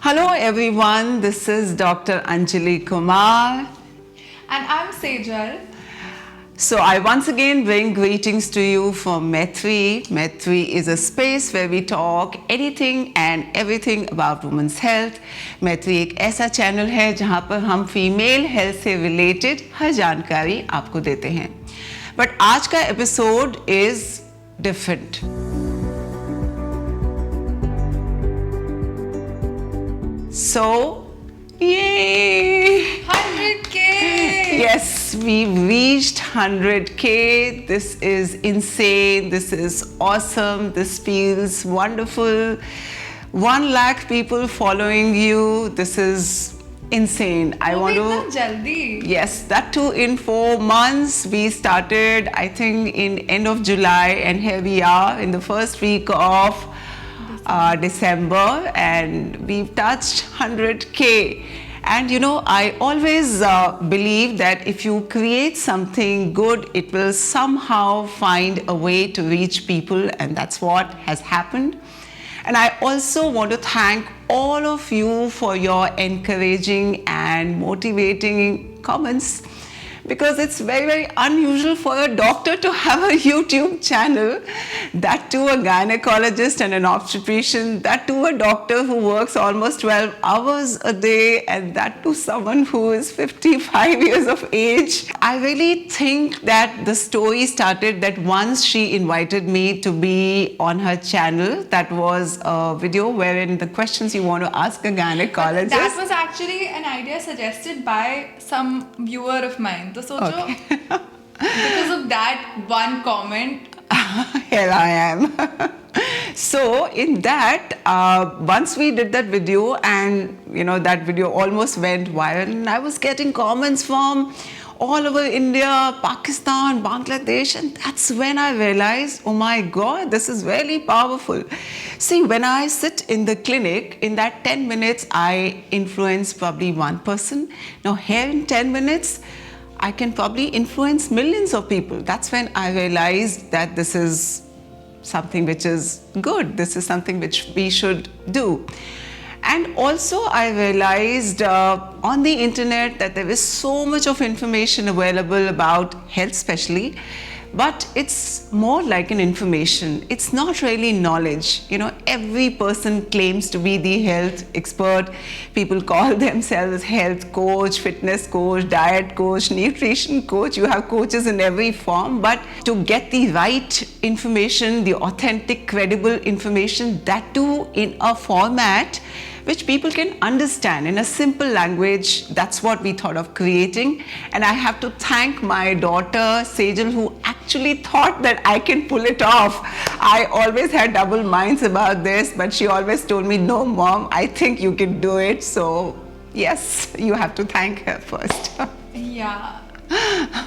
Hello everyone, this is Dr. Anjali Kumar. And I'm Sejal. So I once again bring greetings to you from Maitri. Maitri is a space where we talk anything and everything about women's health. Maitri एक ऐसा channel है जहाँ पर हम female health से related हर जानकारी आपको देते हैं. बट आज का episode is different. So, yay! 100K! Yes, we've reached 100K. This is insane. This is awesome. This feels wonderful. 1 lakh people following you. This is insane. I want to. jaldi. Yes, that too in 4 months. We started, I think, in end of July, and here we are in the first week of December, and we've touched 100K. And you know, I always believe that if you create something good, it will somehow find a way to reach people, and that's what has happened. And I also want to thank all of you for your encouraging and motivating comments, because it's very, very unusual for a doctor to have a YouTube channel, that too a gynecologist and an obstetrician, that too a doctor who works almost 12 hours a day, and that too someone who is 55 years of age. I really think that the story started that once she invited me to be on her channel. That was a video wherein the questions you want to ask a gynecologist. That was actually an idea suggested by some viewer of mine. तो सोचो, because of that one comment, here I am. So in that, once we did that video, and you know, that video almost went viral, and I was getting comments from all over India, Pakistan, Bangladesh, and that's when I realized, oh my God, this is really powerful. See, when I sit in the clinic, in that 10 minutes, I influence probably one person. Now here in 10 minutes, I can probably influence millions of people. That's when I realized that this is something which is good. This is something which we should do. And also I realized on the internet that there is so much of information available about health especially, but it's more like an information. It's not really knowledge. You know, every person claims to be the health expert. People call themselves health coach, fitness coach, diet coach, nutrition coach. You have coaches in every form. But to get the right information, the authentic, credible information, that too in a format which people can understand in a simple language, that's what we thought of creating. And I have to thank my daughter Sejal, who actually thought that I can pull it off. I always had double minds about this, but she always told me, no mom, I think you can do it. So yes, you have to thank her first. yeah.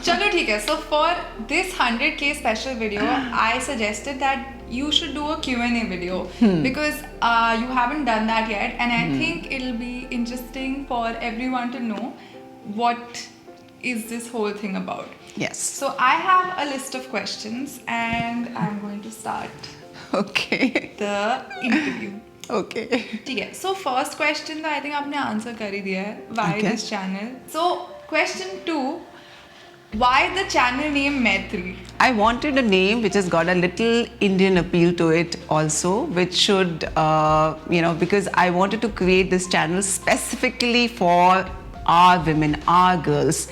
Chalo, theek hai. So for this 100K special video, I suggested that you should do a Q&A video because you haven't done that yet, and I think it'll be interesting for everyone to know what is this whole thing about. Yes. So I have a list of questions, and I'm going to start the interview. Okay. ठीक है. So first question that I think आपने answer कर ही दिया है. Why this channel? So question 2. Why the channel name Maitri? I wanted a name which has got a little Indian appeal to it also, which should, because I wanted to create this channel specifically for our women, our girls.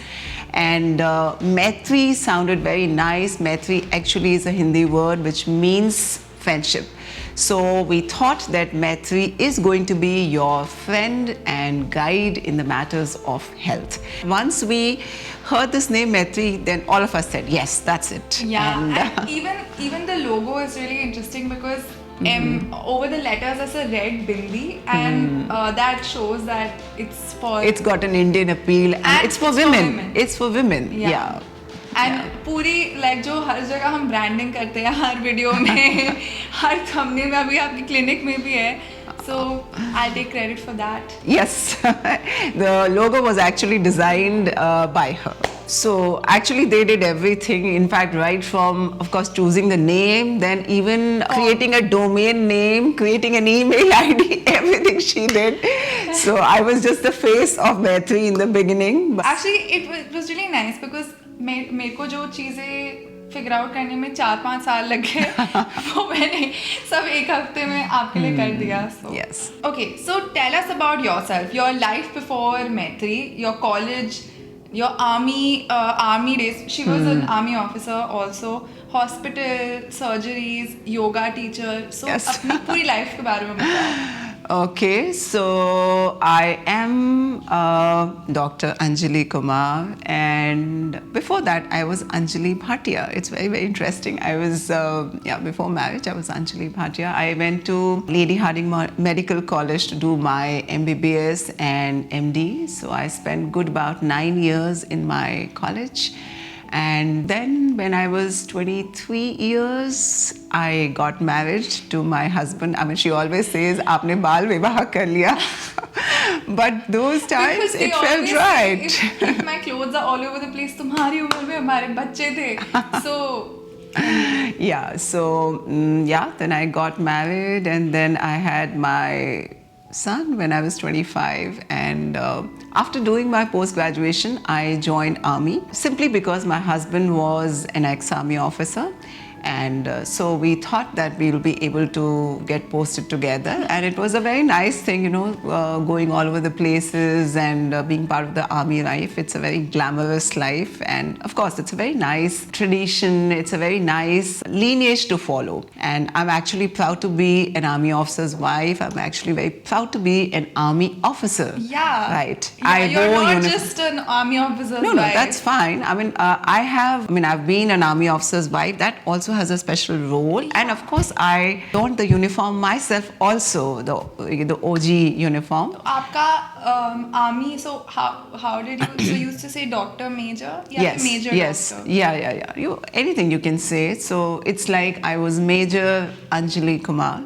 And Maitri sounded very nice. Maitri actually is a Hindi word which means friendship. So we thought that Maitri is going to be your friend and guide in the matters of health. Once we heard this name Maitri, then all of us said, yes, that's it. Yeah, and even the logo is really interesting because over the letters there's a red bindi, and that shows that it's got an Indian appeal, and it's for women. It's for women. Yeah. And पूरी like जो हर जगह हम branding करते हैं, हर video में, हर thumbnail में, अभी आपकी क्लिनिक में भी है. So I'll take credit for that. Yes, the logo was actually designed by her. So actually they did everything. In fact, right from, of course, choosing the name, then even creating a domain name, creating an email ID, everything she did. So I was just the face of Maitri in the beginning. But Actually, it was really nice because मेरे को जो चीज़ें figure out करने में 4-5 साल लग गए वो मैंने सब एक हफ्ते में आपके लिए कर दिया. So yes. Okay, so tell us about yourself, your life before Maitri, your college, your army days. She was an army officer also. Hospital, surgeries, yoga teacher. So Yes. अपनी पूरी life के बारे में बताओ. Okay, so I am Dr. Anjali Kumar, and before that I was Anjali Bhatia. It's very, very interesting. I was, before marriage I was Anjali Bhatia. I went to Lady Harding Medical College to do my MBBS and MD. So I spent good about 9 years in my college. And then when I was 23 years, I got married to my husband. I mean, she always says, "Aapne baal vivah kar liya." But those times Because they it felt always say, right. if my clothes are all over the place, तुम्हारी उम्र में हमारे बच्चे थे. So Yeah, so then I got married, and then I had my son when I was 25, and after doing my post-graduation I joined army simply because my husband was an ex-army officer, and so we thought that we'll be able to get posted together, and it was a very nice thing, going all over the places and being part of the army life. It's a very glamorous life, and of course it's a very nice tradition, it's a very nice lineage to follow, and I'm actually proud to be an army officer's wife. I'm actually very proud to be an army officer. yeah, Right. Yeah, you're wore not uniform. just an army officer's No, wife. that's fine. I mean, I've been an army officer's wife. That also has a special role. And of course, I donned the uniform myself also, the OG uniform. आपका army, so how did you, so you used to say doctor, major? Yeah, Yes, major yes. doctor. Yeah. Anything you can say. So it's like I was Major Anjali Kumar.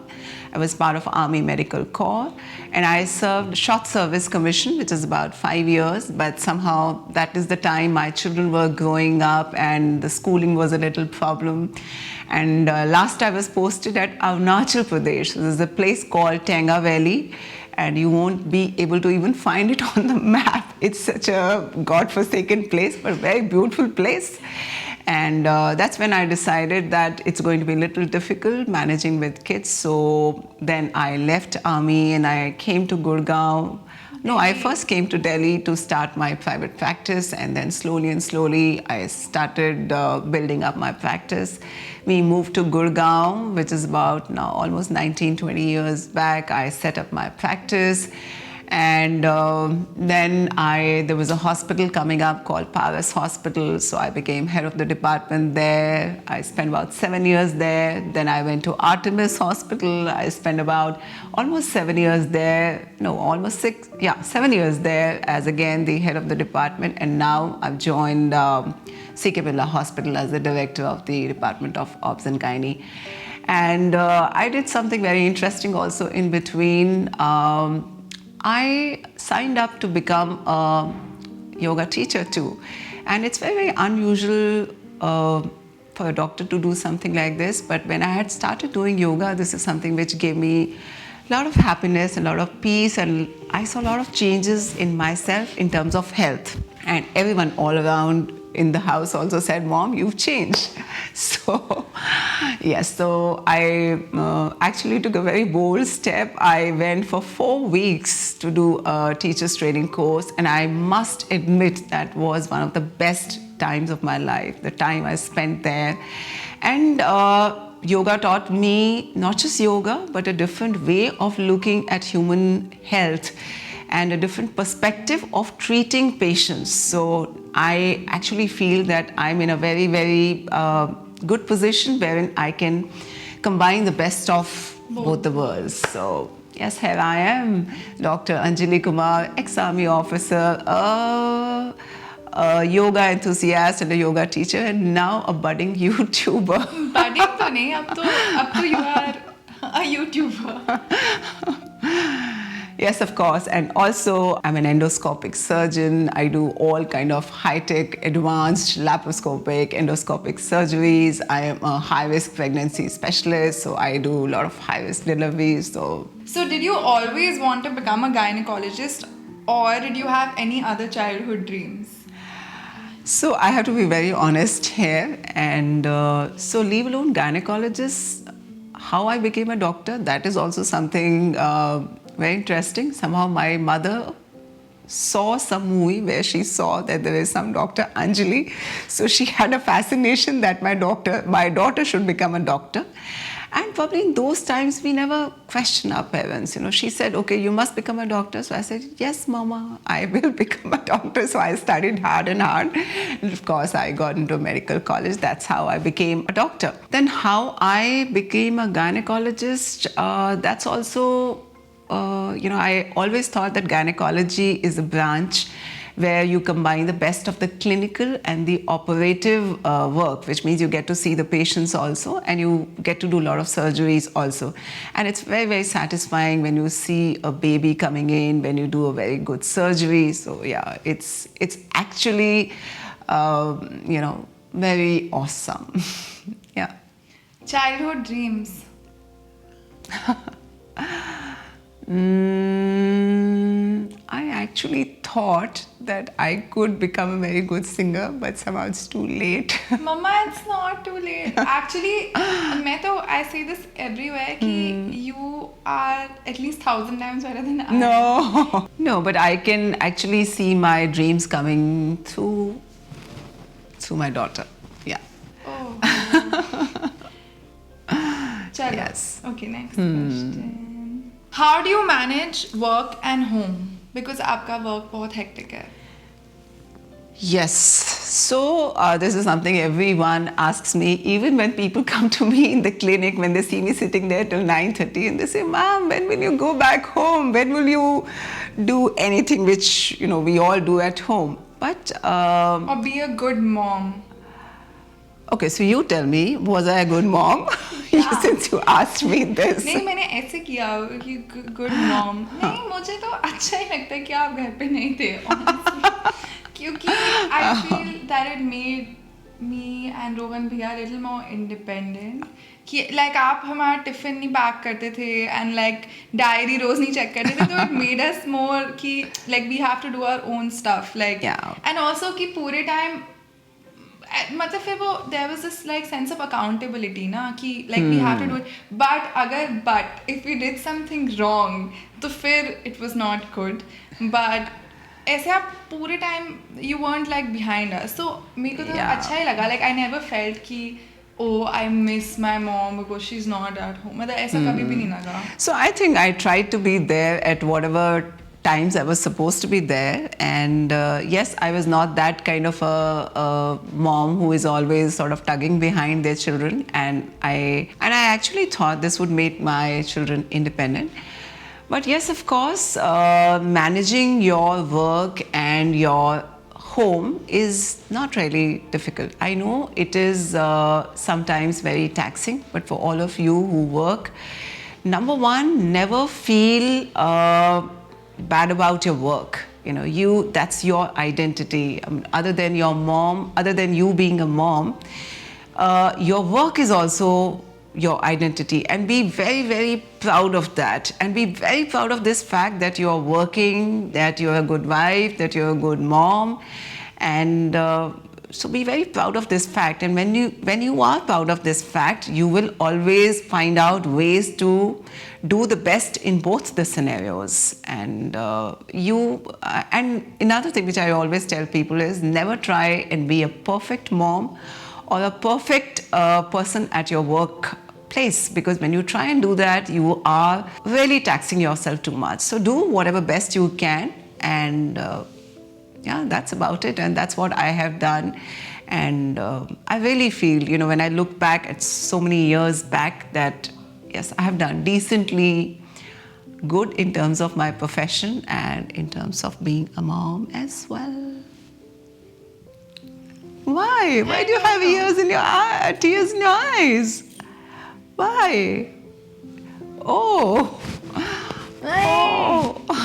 I was part of Army Medical Corps, and I served short service commission, which is about 5 years, but somehow that is the time my children were growing up and the schooling was a little problem. And last I was posted at Arunachal Pradesh. There's a place called Tenga Valley, and you won't be able to even find it on the map. It's such a god-forsaken place, but a very beautiful place. And that's when I decided that it's going to be a little difficult managing with kids. So then I left army and I came to Gurgaon. No, I first came to Delhi to start my private practice, and then slowly I started building up my practice. We moved to Gurgaon, which is about now almost 19-20 years back. I set up my practice. And then there was a hospital coming up called Paras Hospital, so I became head of the department there. I spent about 7 years there. Then I went to Artemis Hospital. I spent about almost 7 years there. No, almost 7 years there as again the head of the department. And now I've joined C.K. Birla Hospital as the director of the Department of Obs and Gynae. And I did something very interesting also in between. I signed up to become a yoga teacher too. And it's very, very unusual for a doctor to do something like this. But when I had started doing yoga, this is something which gave me a lot of happiness, a lot of peace, and I saw a lot of changes in myself in terms of health. And everyone all around in the house also said, "Mom, you've changed." So, yes, so I actually took a very bold step. I went for 4 weeks to do a teacher's training course, and I must admit that was one of the best times of my life, the time I spent there. And yoga taught me not just yoga, but a different way of looking at human health and a different perspective of treating patients. So I actually feel that I'm in a very, very good position wherein I can combine the best of both the worlds. So yes, here I am, Dr. Anjali Kumar, ex-army officer, a yoga enthusiast and a yoga teacher, and now a budding YouTuber. Budding तो नहीं, अब तो you are a YouTuber. Yes, of course. And also, I'm an endoscopic surgeon. I do all kind of high-tech, advanced laparoscopic, endoscopic surgeries. I am a high-risk pregnancy specialist, so I do a lot of high-risk deliveries. So did you always want to become a gynecologist, or did you have any other childhood dreams? So I have to be very honest here, and so leave alone gynecologist, how I became a doctor, that is also something very interesting. Somehow my mother saw some movie where she saw that there is some Dr. Anjali, so she had a fascination that my daughter should become a doctor. And probably in those times, we never questioned our parents. She said, okay, you must become a doctor. So I said, yes, Mama, I will become a doctor. So I studied hard and hard. And of course, I got into medical college. That's how I became a doctor. Then how I became a gynecologist, that's also, I always thought that gynecology is a branch where you combine the best of the clinical and the operative work, which means you get to see the patients also, and you get to do a lot of surgeries also. And it's very, very satisfying when you see a baby coming in, when you do a very good surgery. So yeah, it's actually, very awesome. Yeah. Childhood dreams. I actually thought that I could become a very good singer, but somehow it's too late. Mama, it's not too late. Actually, I say this everywhere कि you are at least 1,000 times better than I. No, but I can actually see my dreams coming through my daughter. Yeah. Oh. Chalo. Yes. Okay, next question. How do you manage work and home? Because आपका work बहुत hectic है. Yes. So this is something everyone asks me, even when people come to me in the clinic, when they see me sitting there till 9:30 and they say, Mom, when will you go back home? When will you do anything which, we all do at home? But... or be a good mom. Okay, so you tell me, was I a good mom? Since you asked me this. नहीं, मैंने ऐसे किया कि good mom. नहीं, मुझे तो अच्छा ही लगता है कि आप घर पे नहीं थे, honestly. क्योंकि I feel that it made me and Rohan bhaiya a little more independent. कि like आप हमारा टिफिन नहीं पैक करते थे and like डायरी रोज नहीं चेक करते थे, तो it made us more कि like we have to do our own stuff, like yeah. And also कि पूरे time मतलब फिर वो there was this like sense of accountability ना कि like we have to do it, but if we did something wrong तो फिर it was not good, but ऐसे आप पूरे time you weren't like behind us, so मेरे को तो अच्छा ही लगा, like I never felt कि oh I miss my mom because she's not at home, मतलब ऐसा कभी भी नहीं लगा. So I think I tried to be there at whatever times I was supposed to be there, and yes, I was not that kind of a mom who is always sort of tugging behind their children, and I actually thought this would make my children independent. But yes, of course, managing your work and your home is not really difficult. I know it is sometimes very taxing, but for all of you who work, number one, never feel bad about your work. That's your identity. Other than your mom, other than you being a mom, your work is also your identity, and be very, very proud of that, and be very proud of this fact that you're working, that you're a good wife, that you're a good mom, and so be very proud of this fact. And when you are proud of this fact, you will always find out ways to do the best in both the scenarios. And and another thing which I always tell people is never try and be a perfect mom or a perfect person at your workplace, because when you try and do that, you are really taxing yourself too much. So do whatever best you can, and yeah, that's about it, and that's what I have done. And I really feel, when I look back at so many years back, that yes, I have done decently good in terms of my profession and in terms of being a mom as well. Why? Why do you have tears in your eyes? Why? Oh, Oh.